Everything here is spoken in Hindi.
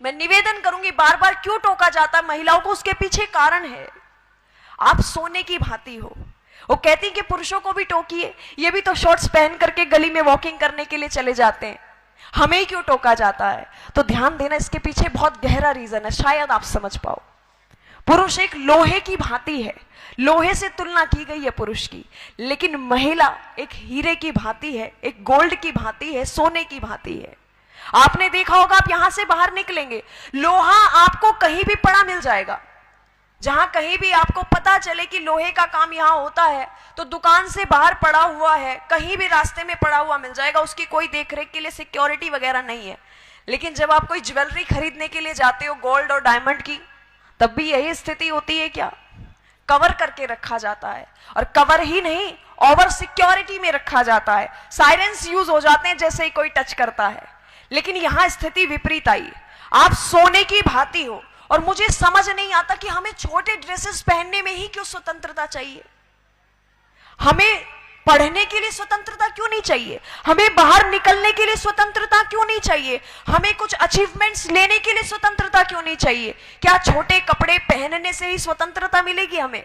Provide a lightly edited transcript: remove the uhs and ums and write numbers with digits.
मैं निवेदन करूंगी, बार बार क्यों टोका जाता महिलाओं को, उसके पीछे कारण है। आप सोने की भांति हो। वो कहती कि पुरुषों को भी टोकिए, ये भी तो शॉर्ट्स पहन करके गली में वॉकिंग करने के लिए चले जाते हैं, हमें ही क्यों टोका जाता है? तो ध्यान देना, इसके पीछे बहुत गहरा रीजन है, शायद आप समझ पाओ। पुरुष एक लोहे की भांति है, लोहे से तुलना की गई है पुरुष की, लेकिन महिला एक हीरे की भांति है, एक गोल्ड की भांति है, सोने की भांति है। आपने देखा होगा, आप यहां से बाहर निकलेंगे, लोहा आपको कहीं भी पड़ा मिल जाएगा। जहां कहीं भी आपको पता चले कि लोहे का काम यहां होता है, तो दुकान से बाहर पड़ा हुआ है, कहीं भी रास्ते में पड़ा हुआ मिल जाएगा, उसकी कोई देखरेख के लिए सिक्योरिटी वगैरह नहीं है। लेकिन जब आप कोई ज्वेलरी खरीदने के लिए जाते हो, गोल्ड और डायमंड की, तब भी यही स्थिति होती है क्या? कवर करके रखा जाता है, और कवर ही नहीं, ओवर सिक्योरिटी में रखा जाता है। साइरेंस यूज हो जाते हैं जैसे ही कोई टच करता है। लेकिन यहां स्थिति विपरीत आई, आप सोने की भांति हो। और मुझे समझ नहीं आता कि हमें छोटे ड्रेसेस पहनने में ही क्यों स्वतंत्रता चाहिए? हमें पढ़ने के लिए स्वतंत्रता क्यों नहीं चाहिए? हमें बाहर निकलने के लिए स्वतंत्रता क्यों नहीं चाहिए? हमें कुछ अचीवमेंट्स लेने के लिए स्वतंत्रता क्यों नहीं चाहिए? क्या छोटे कपड़े पहनने से ही स्वतंत्रता मिलेगी हमें?